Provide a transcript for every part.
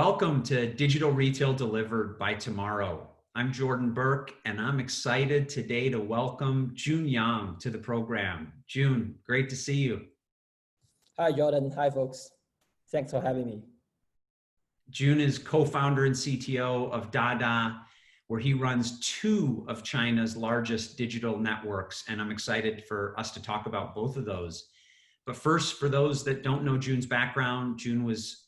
Welcome to Digital Retail Delivered by Tomorrow. I'm Jordan Burke, and I'm excited today to welcome Jun Yang to the program. Jun, great to see you. Hi, Jordan. Hi, folks. Thanks for having me. Jun is co-founder and CTO of Dada, where he runs two of China's largest digital networks, and I'm excited for us to talk about both of those. But first, for those that don't know Jun's background, Jun was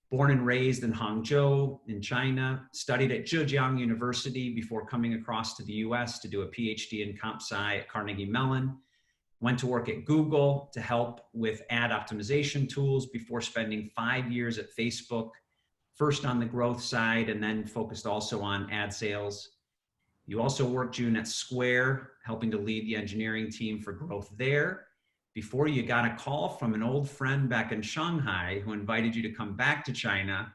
born and raised in Hangzhou in China, studied at Zhejiang University before coming across to the US to do a PhD in comp sci at Carnegie Mellon, went to work at Google to help with ad optimization tools before spending 5 years at Facebook, first on the growth side and then focused also on ad sales. You also worked, Jun, at Square, helping to lead the engineering team for growth there, before you got a call from an old friend back in Shanghai who invited you to come back to China,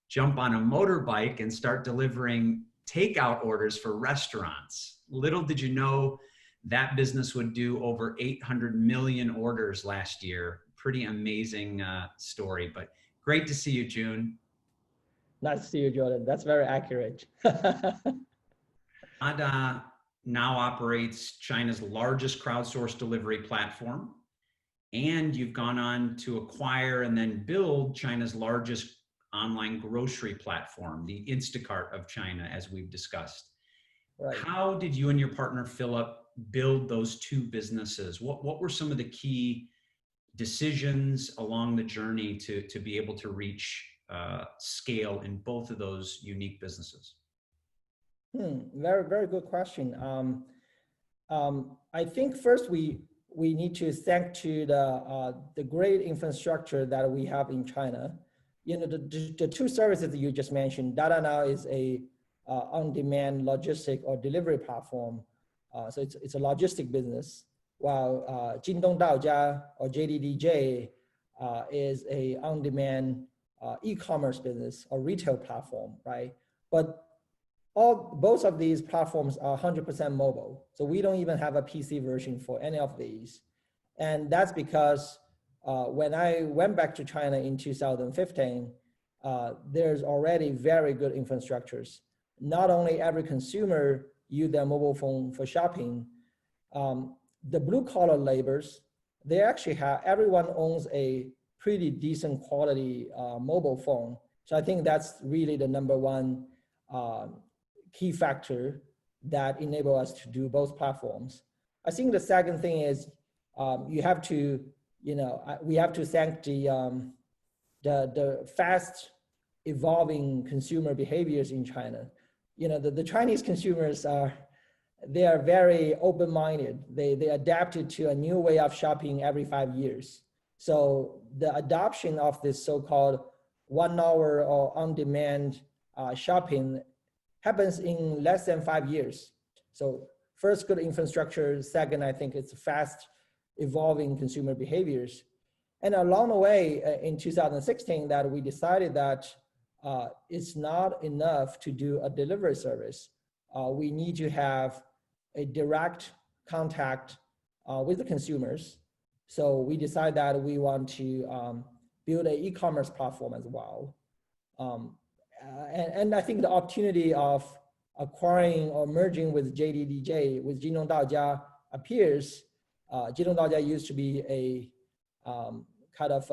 jump on a motorbike and start delivering takeout orders for restaurants. Little did you know that business would do over 800 million orders last year. Pretty amazing story, but great to see you, Jun. Nice to see you, Jordan. That's very accurate. Dada now operates China's largest crowdsourced delivery platform. And you've gone on to acquire and then build China's largest online grocery platform, the Instacart of China, as we've discussed. Right. How did you and your partner, Philip, build those two businesses? What were some of the key decisions along the journey to be able to reach scale in both of those unique businesses? Very, very good question. I think first we need to thank to the great infrastructure that we have in China. You know, the two services that you just mentioned, Dada now is a on-demand logistic or delivery platform. So it's a logistic business, while Jingdong Daojia or JDDJ is a on-demand e-commerce business or retail platform, right? But both of these platforms are 100% mobile. So we don't even have a PC version for any of these. And that's because when I went back to China in 2015, there's already very good infrastructures. Not only every consumer use their mobile phone for shopping, the blue collar laborers, they actually have, everyone owns a pretty decent quality mobile phone. So I think that's really the number one key factor that enable us to do both platforms. I think the second thing is you have to, we have to thank the fast evolving consumer behaviors in China. You know, the Chinese consumers they are very open-minded. They adapted to a new way of shopping every 5 years. So the adoption of this so-called 1 hour or on-demand shopping happens in less than 5 years. So first, good infrastructure. Second, I think it's fast evolving consumer behaviors. And along the way in 2016 that we decided that it's not enough to do a delivery service. We need to have a direct contact with the consumers. So we decided that we want to build an e-commerce platform as well. And I think the opportunity of acquiring or merging with JDDJ, with Jingdong Daojia appears. Jingdong Daojia used to be a kind of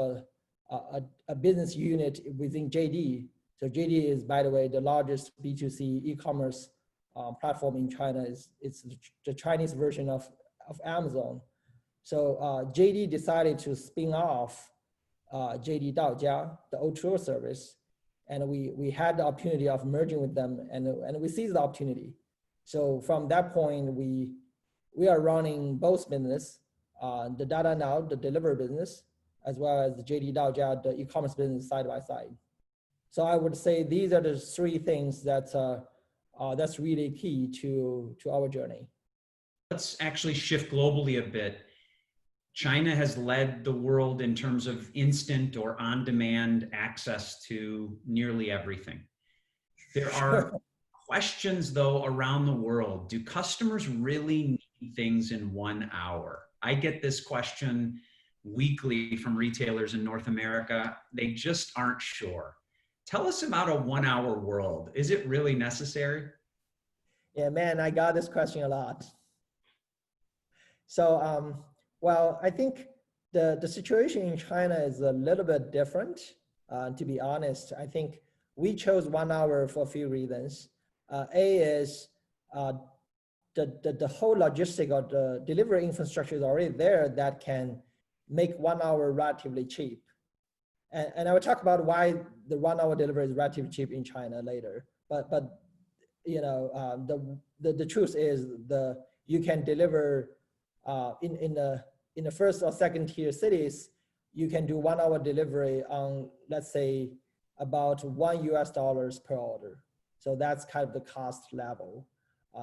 a business unit within JD. So JD is, by the way, the largest B2C e-commerce platform in China. It's the Chinese version of Amazon. So JD decided to spin off JD Daojia, the O2O service. And we had the opportunity of merging with them, and we seized the opportunity. So from that point, we are running both business, the Dada now, the delivery business, as well as the JD Daojia, the e-commerce business side by side. So I would say these are the three things that's really key to our journey. Let's actually shift globally a bit. China has led the world in terms of instant or on-demand access to nearly everything. There are questions, though, around the world. Do customers really need things in 1 hour? I get this question weekly from retailers in North America. They just aren't sure. Tell us about a 1 hour world. Is it really necessary? Yeah, man, I got this question a lot. So, well, I think the situation in China is a little bit different. To be honest, I think we chose 1 hour for a few reasons. A is uh, the whole logistic or the delivery infrastructure is already there that can make 1 hour relatively cheap. And I will talk about why the 1 hour delivery is relatively cheap in China later. But you know, the truth is you can deliver in the first or second tier cities, you can do 1 hour delivery on, let's say, about $1 per order. So that's kind of the cost level.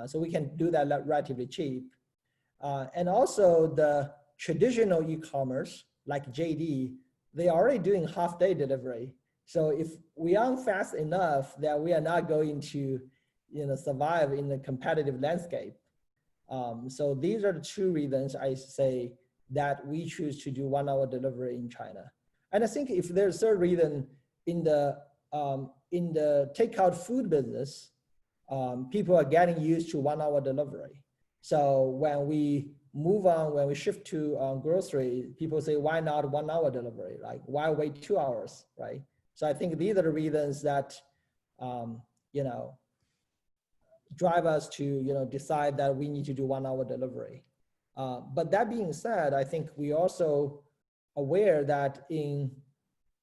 So we can do that relatively cheap. And also the traditional e-commerce like JD, they are already doing half-day delivery. So if we aren't fast enough, that we are not going to, survive in the competitive landscape. So these are the two reasons I say that we choose to do 1 hour delivery in China. And I think if there's a third reason in the takeout food business, people are getting used to 1 hour delivery. So when we move on, when we shift to grocery, people say, why not 1 hour delivery? Like, why wait 2 hours, right? So I think these are the reasons that, drive us to, decide that we need to do 1 hour delivery. But that being said, I think we also aware that in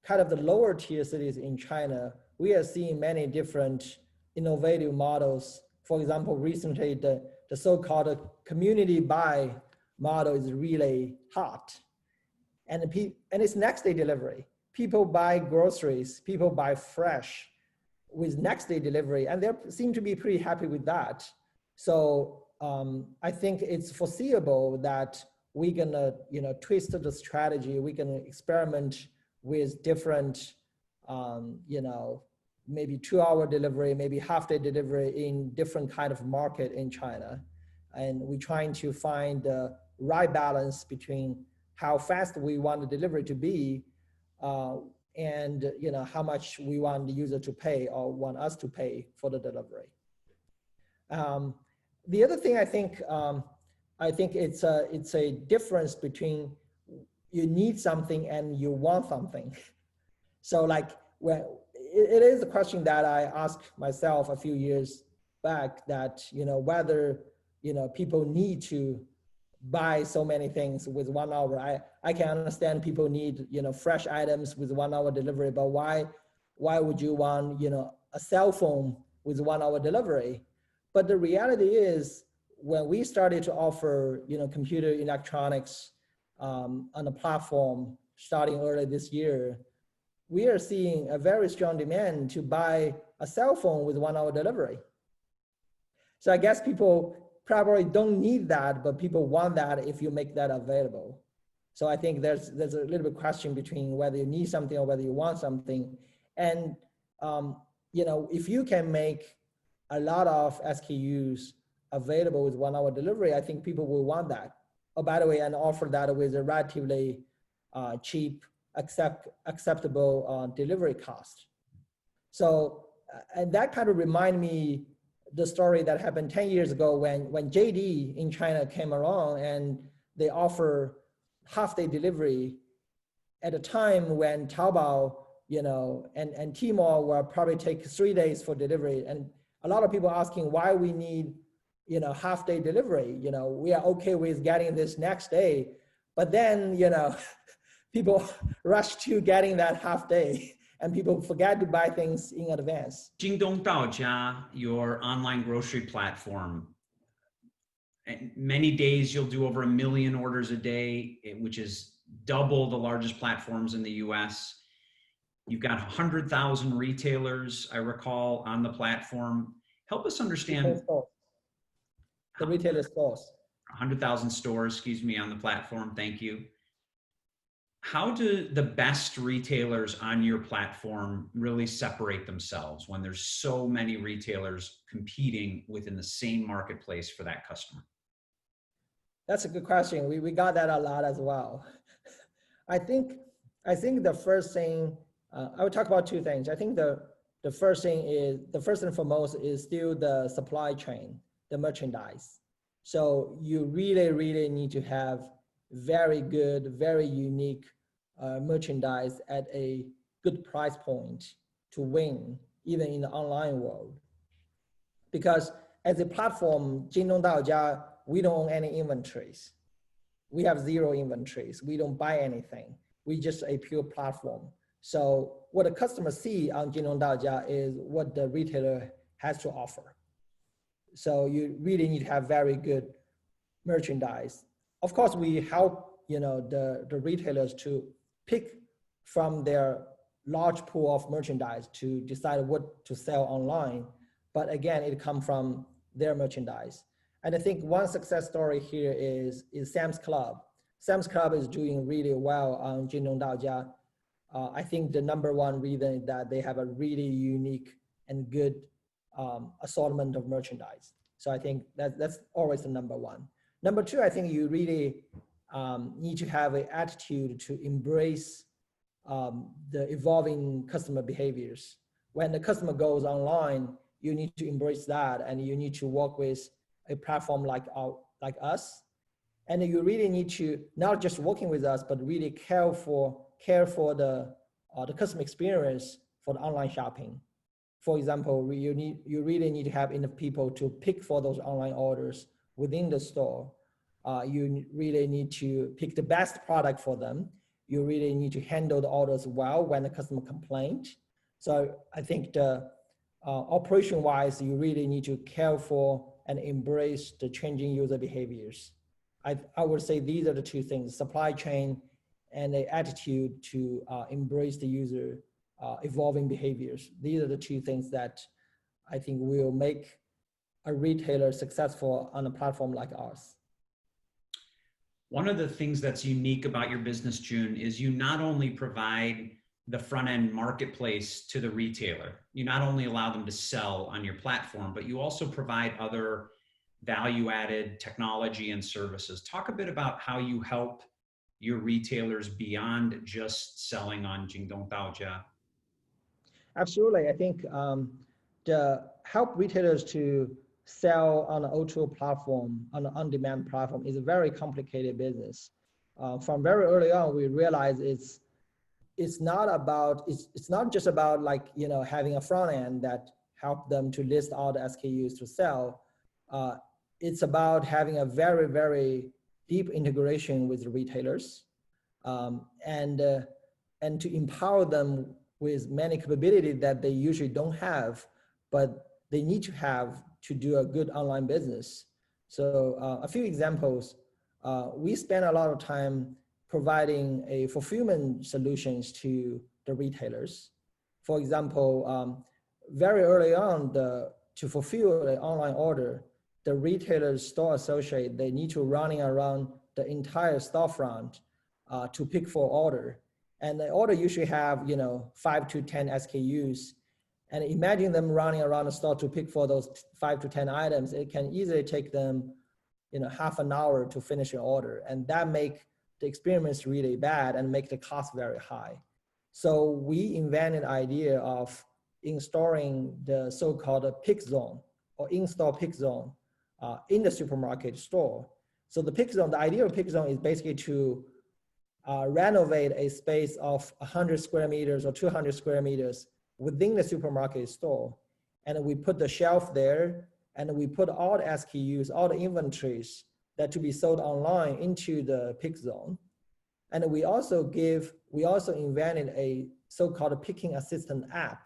kind of the lower tier cities in China, we are seeing many different innovative models. For example, recently the so-called community buy model is really hot. And it's next day delivery. People buy groceries, people buy fresh with next day delivery, and they seem to be pretty happy with that. So I think it's foreseeable that we're gonna, twist the strategy. We can experiment with different, maybe 2 hour delivery, maybe half day delivery in different kind of market in China. And we're trying to find the right balance between how fast we want the delivery to be, and how much we want the user to pay or want us to pay for the delivery. The other thing I think it's a difference between you need something and you want something. So like it is a question that I asked myself a few years back, that whether people need to buy so many things with 1 hour. I can understand people need fresh items with 1 hour delivery, but why would you want a cell phone with 1 hour delivery? But the reality is, when we started to offer computer electronics on the platform starting early this year, we are seeing a very strong demand to buy a cell phone with 1 hour delivery. So I guess people probably don't need that, but people want that if you make that available. So I think there's a little bit question between whether you need something or whether you want something. And if you can make a lot of SKUs available with 1 hour delivery, I think people will want that. Oh, by the way, and offer that with a relatively cheap, acceptable delivery cost. So, and that kind of remind me the story that happened 10 years ago when JD in China came along and they offer half-day delivery at a time when Taobao, and Tmall will probably take 3 days for delivery. And a lot of people asking why we need, half-day delivery. We are okay with getting this next day, but then, people rush to getting that half day. And people forget to buy things in advance. Jingdong Daojia, your online grocery platform, many days you'll do over 1 million orders a day, which is double the largest platforms in the US. You've got 100,000 retailers, I recall, on the platform. Help us understand. The retailer stores. 100,000 stores, on the platform. Thank you. How do the best retailers on your platform really separate themselves when there's so many retailers competing within the same marketplace for that customer? That's a good question. We got that a lot as well. I think the first thing I would talk about two things. I think the first and foremost is still the supply chain, the merchandise. So you really, really need to have very good, very unique merchandise at a good price point to win, even in the online world. Because as a platform, Jingdong Daojia, we don't own any inventories. We have zero inventories. We don't buy anything. We just a pure platform. So what the customer see on Jingdong Daojia is what the retailer has to offer. So you really need to have very good merchandise. Of course, we help the retailers to pick from their large pool of merchandise to decide what to sell online. But again, it comes from their merchandise. And I think one success story here is Sam's Club. Sam's Club is doing really well on Jingdong Daojia. I think the number one reason is that they have a really unique and good assortment of merchandise. So I think that's always the number one. Number two, I think you really need to have an attitude to embrace the evolving customer behaviors. When the customer goes online, you need to embrace that, and you need to work with a platform like us. And you really need to not just working with us, but really care for the customer experience for the online shopping. For example, you really need to have enough people to pick for those online orders within the store. You really need to pick the best product for them. You really need to handle the orders well when the customer complains. So I think the operation-wise, you really need to care for and embrace the changing user behaviors. I would say these are the two things: supply chain and the attitude to embrace the user evolving behaviors. These are the two things that I think will make a retailer successful on a platform like ours. One of the things that's unique about your business, Jun, is you not only provide the front end marketplace to the retailer, you not only allow them to sell on your platform, but you also provide other value added technology and services. Talk a bit about how you help your retailers beyond just selling on Jingdong Daojia. Absolutely. I think the help retailers to sell on an O2O platform, on an on-demand platform, is a very complicated business. From very early on, we realized it's not just about having a front end that help them to list all the SKUs to sell. It's about having a very, very deep integration with the retailers, and to empower them with many capabilities that they usually don't have, but they need to have to do a good online business. So a few examples, we spend a lot of time providing a fulfillment solutions to the retailers. For example, very early on, to fulfill an online order, the retailer's store associate, they need to running around the entire storefront to pick for order. And the order usually have 5 to 10 SKUs. And imagine them running around the store to pick for those 5 to 10 items. It can easily take them half an hour to finish an order. And that make the experience really bad and make the cost very high. So we invented an idea of installing the so-called pick zone or in-store pick zone in the supermarket store. So the pick zone, the idea of pick zone is basically to renovate a space of 100 square meters or 200 square meters within the supermarket store. And we put the shelf there, and we put all the SKUs, all the inventories that to be sold online into the pick zone. And we also invented a so-called picking assistant app.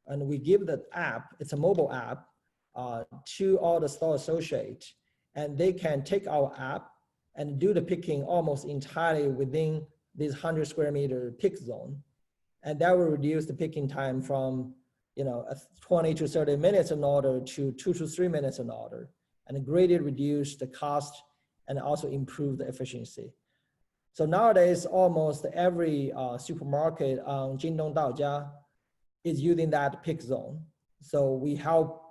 And we give the app, it's a mobile app, to all the store associates. And they can take our app and do the picking almost entirely within this 100 square meter pick zone. And that will reduce the picking time from 20 to 30 minutes an order to 2 to 3 minutes an order, and greatly reduce the cost and also improve the efficiency. So nowadays, almost every supermarket on Jingdong Daojia is using that pick zone. So we help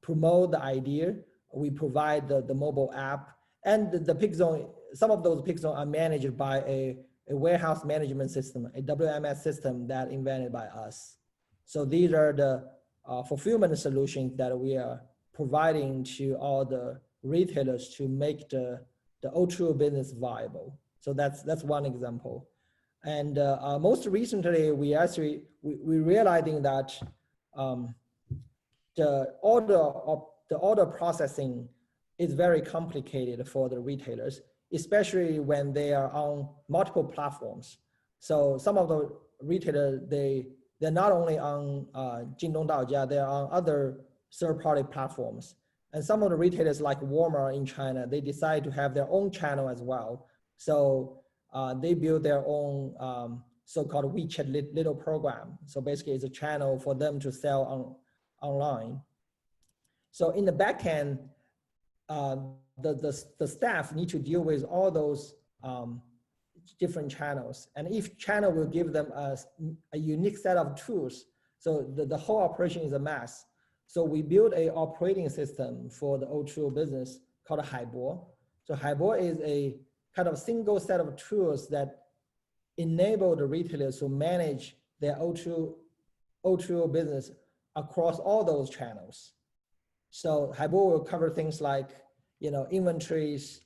promote the idea. We provide the mobile app, and the pick zone. Some of those pick zones are managed by a a warehouse management system, a WMS system that invented by us. So these are the fulfillment solutions that we are providing to all the retailers to make the O2O business viable. So that's one example. And most recently, we realizing that the order processing is very complicated for the retailers, especially when they are on multiple platforms. So some of the retailers, they're not only on Jingdong Daojia, they're on other third-party platforms. And some of the retailers like Walmart in China, they decide to have their own channel as well. So they build their own so-called WeChat little program. So basically it's a channel for them to sell online. So in the back end, the staff need to deal with all those different channels, and each channel will give them a unique set of tools. So the whole operation is a mess. So we built a operating system for the O2O business called Haibo. So Haibo is a kind of single set of tools that enable the retailers to manage their O2O business across all those channels. So Haibo will cover things like, inventories,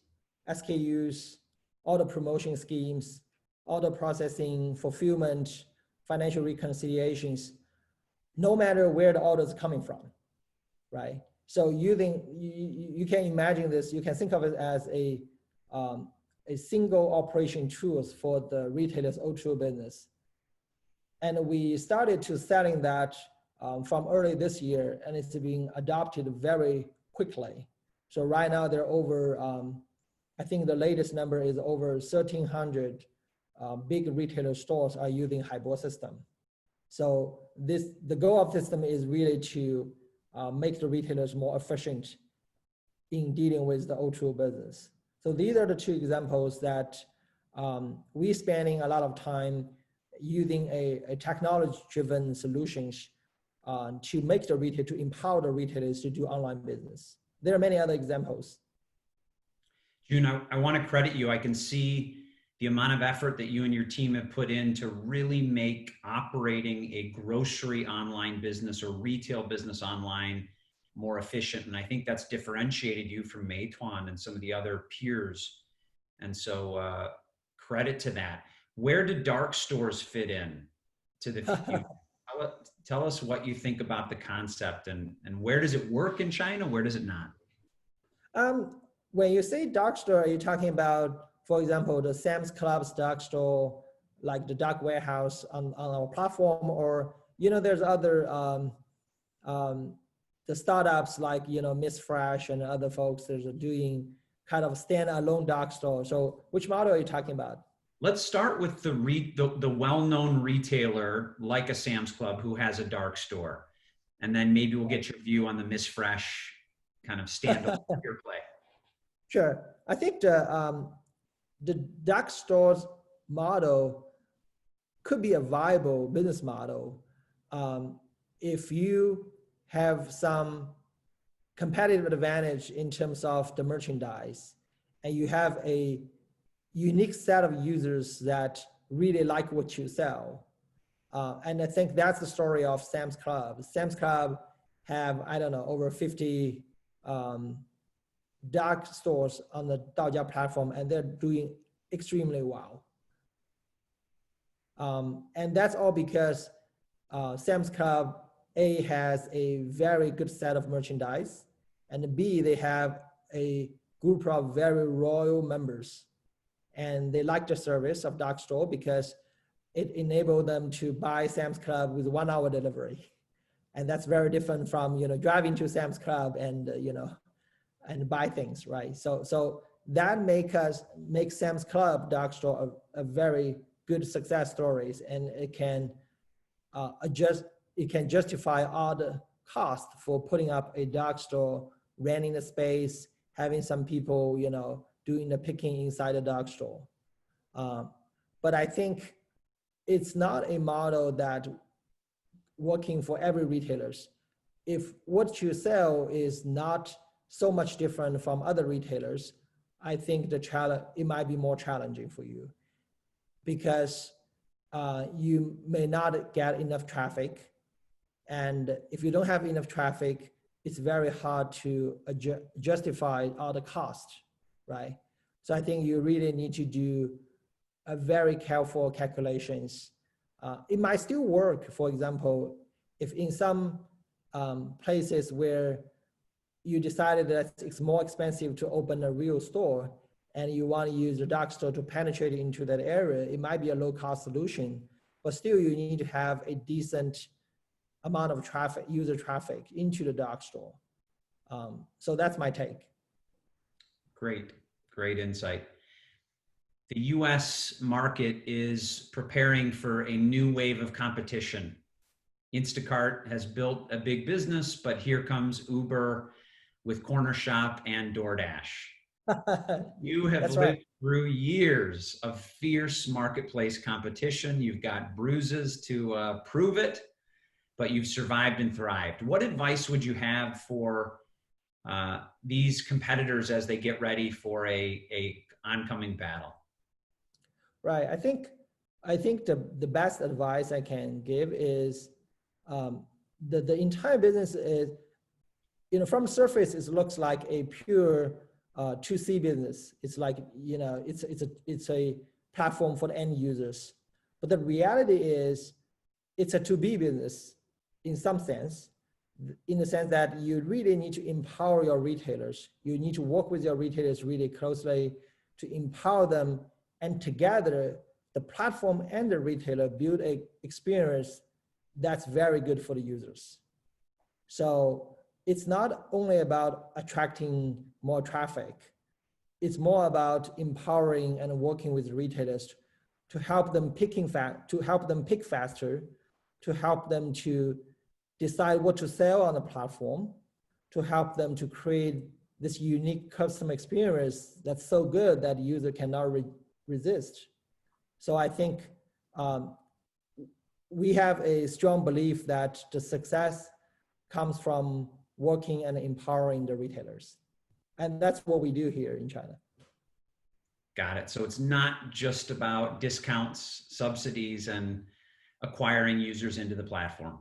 SKUs, all the promotion schemes, order processing, fulfillment, financial reconciliations, no matter where the order is coming from, right? So you can imagine this, you can think of it as a single operation tools for the retailer's O2O business. And we started to selling that from early this year, and it's being adopted very quickly. So right now there are over, I think the latest number is over 1,300 big retailer stores are using Haibo system. So the goal of this system is really to make the retailers more efficient in dealing with the O2O business. So these are the two examples that we're spending a lot of time using a technology-driven solutions to make the retailer, to empower the retailers to do online business. There are many other examples. Jun, I want to credit you. I can see the amount of effort that you and your team have put in to really make operating a grocery online business or retail business online more efficient. And I think that's differentiated you from Meituan and some of the other peers. And so credit to that. Where do dark stores fit in to the future? Tell us what you think about the concept, and where does it work in China? Where does it not? When you say dark store, are you talking about, for example, the Sam's Club's dark store, like the dark warehouse on our platform, or, there's other, the startups like, Miss Fresh and other folks that are doing kind of standalone dark store. So which model are you talking about? Let's start with the well-known retailer like a Sam's Club who has a dark store. And then maybe we'll get your view on the Miss Fresh kind of standalone pure play. Sure. I think the dark stores model could be a viable business model if you have some competitive advantage in terms of the merchandise, and you have a unique set of users that really like what you sell. And I think that's the story of Sam's Club. Sam's Club have, I don't know, over 50 dark stores on the Daojia platform, and they're doing extremely well. And that's all because Sam's Club, A, has a very good set of merchandise, and B, they have a group of very loyal members. And they like the service of dark store because it enabled them to buy Sam's Club with 1 hour delivery. And that's very different from, driving to Sam's Club and, and buy things, right? So that make Sam's Club dark store a very good success stories, and it can justify all the cost for putting up a dark store, renting the space, having some people, doing the picking inside the dark store. But I think it's not a model that working for every retailers. If what you sell is not so much different from other retailers, I think it might be more challenging for you. because you may not get enough traffic. And if you don't have enough traffic, it's very hard to justify all the cost, right? So I think you really need to do a very careful calculations. It might still work, for example, if in some places where you decided that it's more expensive to open a real store and you want to use the dark store to penetrate into that area, it might be a low cost solution, but still you need to have a decent amount of traffic, user traffic into the dark store. So that's my take. Great insight. The US market is preparing for a new wave of competition. Instacart has built a big business, but here comes Uber with Corner Shop and DoorDash. You have That's lived right. through years of fierce marketplace competition. You've got bruises to prove it, but you've survived and thrived. What advice would you have for these competitors as they get ready for a oncoming battle? Right. I think the best advice I can give is the entire business is, from surface, it looks like a pure 2C business. It's like, it's a platform for the end users. But the reality is it's a 2B business in some sense, in the sense that you really need to empower your retailers. You need to work with your retailers really closely to empower them, and together the platform and the retailer build a experience that's very good for the users. So it's not only about attracting more traffic, it's more about empowering and working with retailers to help them pick faster, to help them to decide what to sell on the platform, to help them to create this unique customer experience that's so good that the user cannot resist. So I think we have a strong belief that the success comes from working and empowering the retailers. And that's what we do here in China. Got it. So it's not just about discounts, subsidies, and acquiring users into the platform.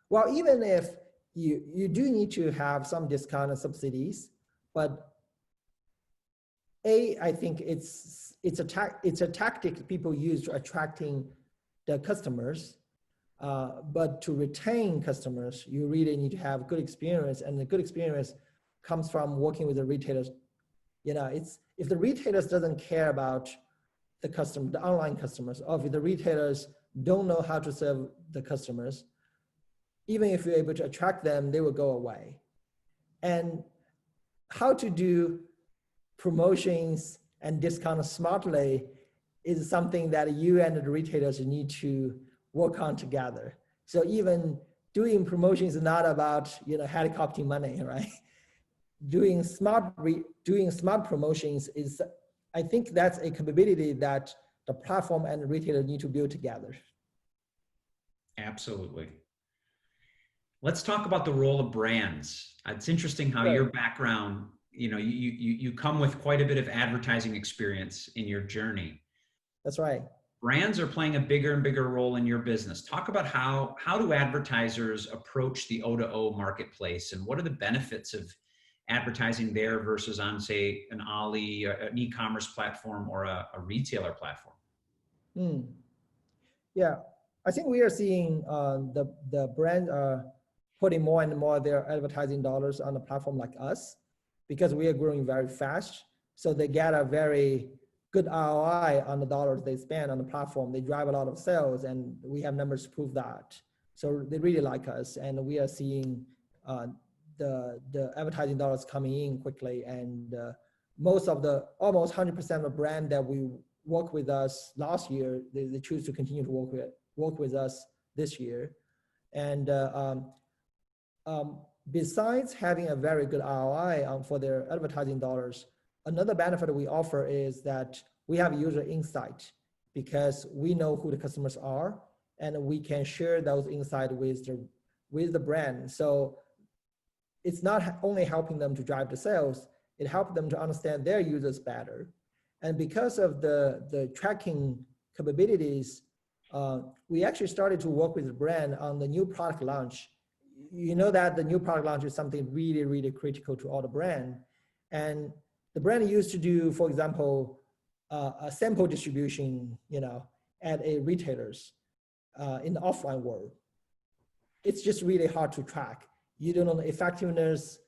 Well, even if you do need to have some discount and subsidies, but I think it's a tactic people use to attracting the customers, but to retain customers, you really need to have good experience, and the good experience comes from working with the retailers. If the retailers doesn't care about the customer, the online customers, or if the retailers don't know how to serve the customers, even if you're able to attract them, they will go away. And how to do promotions and discounts smartly is something that you and the retailers need to work on together. So even doing promotions is not about helicoptering money, right? Doing smart promotions is, I think that's a capability that the platform and the retailer need to build together. Absolutely. Let's talk about the role of brands. It's interesting how your background, you come with quite a bit of advertising experience in your journey. That's right. Brands are playing a bigger and bigger role in your business. Talk about how do advertisers approach the O2O marketplace, and what are the benefits of advertising there versus on, say, an Ali, an e-commerce platform, or a retailer platform? Yeah, I think we are seeing the brand putting more and more of their advertising dollars on a platform like us, because we are growing very fast. So they get a very good ROI on the dollars they spend on the platform. They drive a lot of sales, and we have numbers to prove that. So they really like us, and we are seeing the advertising dollars coming in quickly. And almost 100% of the brand that we work with us last year, they choose to continue to work with us this year. And besides having a very good ROI for their advertising dollars, another benefit we offer is that we have user insight, because we know who the customers are, and we can share those insights with the brand. So it's not only helping them to drive the sales, it helps them to understand their users better. And because of the tracking capabilities, we actually started to work with the brand on the new product launch. You know that the new product launch is something really, really critical to all the brand. And the brand used to do, for example, a sample distribution, at a retailers in the offline world. It's just really hard to track. You don't know the effectiveness.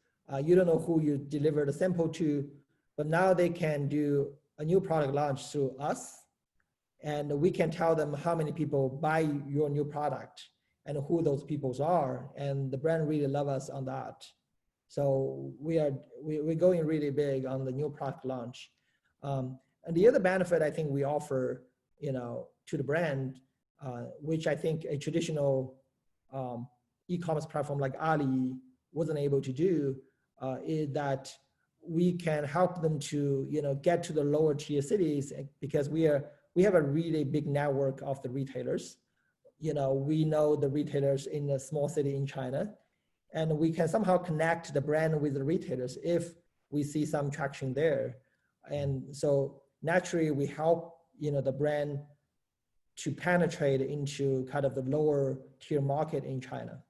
You don't know who you deliver the sample to, but now they can do a new product launch through us, and we can tell them how many people buy your new product and who those peoples are, and the brand really love us on that. So we're going really big on the new product launch. And the other benefit I think we offer, to the brand, which I think a traditional e-commerce platform like Ali wasn't able to do, is that we can help them to get to the lower tier cities, because we have a really big network of the retailers. We know the retailers in a small city in China, and we can somehow connect the brand with the retailers if we see some traction there. And so naturally we help the brand to penetrate into kind of the lower tier market in China.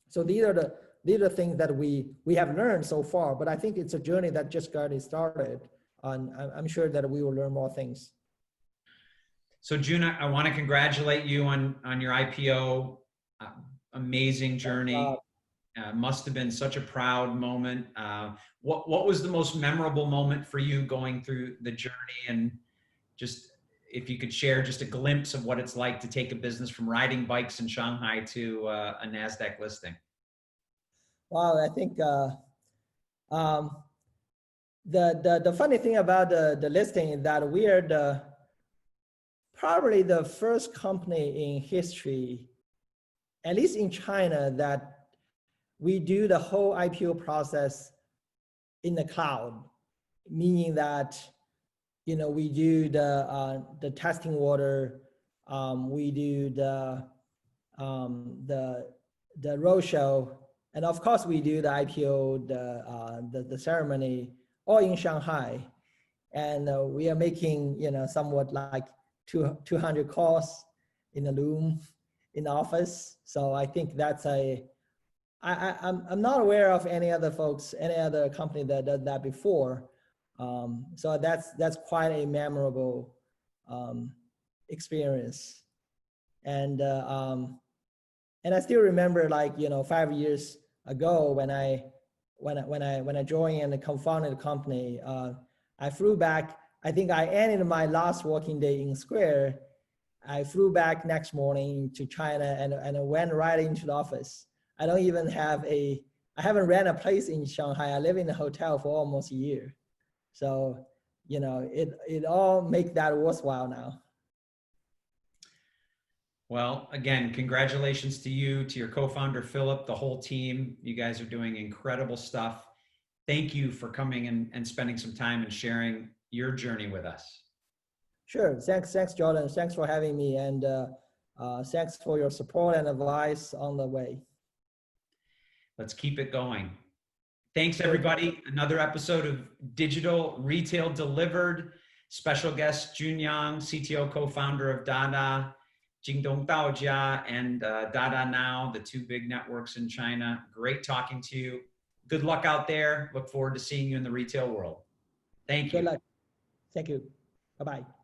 So these are the things that we have learned so far, but I think it's a journey that just got started, and I'm sure that we will learn more things. So Jun, I want to congratulate you on your IPO. Amazing journey. Must have been such a proud moment. What was the most memorable moment for you going through the journey? And just if you could share just a glimpse of what it's like to take a business from riding bikes in Shanghai to a NASDAQ listing. Wow, I think the funny thing about the listing is that we are probably the first company in history, at least in China, that we do the whole IPO process in the cloud, meaning that we do the testing water, we do the roadshow, and of course we do the IPO, the ceremony, all in Shanghai, and we are making somewhat like 200 calls in the room in the office. So I think that's I'm not aware of any other company that did that before. So that's quite a memorable experience. And I still remember, 5 years ago when I joined and co-founded the company, I flew back. I think I ended my last working day in Square. I flew back next morning to China and I went right into the office. I haven't ran a place in Shanghai. I live in a hotel for almost a year. So, it all make that worthwhile now. Well, again, congratulations to you, to your co-founder, Philip, the whole team. You guys are doing incredible stuff. Thank you for coming and spending some time and sharing your journey with us. Sure. Thanks, Jordan. Thanks for having me. And thanks for your support and advice on the way. Let's keep it going. Thanks, everybody. Another episode of Digital Retail Delivered. Special guest, Jun Yang, CTO, co-founder of Dada, Jingdong Daojia, and Dada Now, the two big networks in China. Great talking to you. Good luck out there. Look forward to seeing you in the retail world. Thank you. Good luck. Thank you. Bye-bye.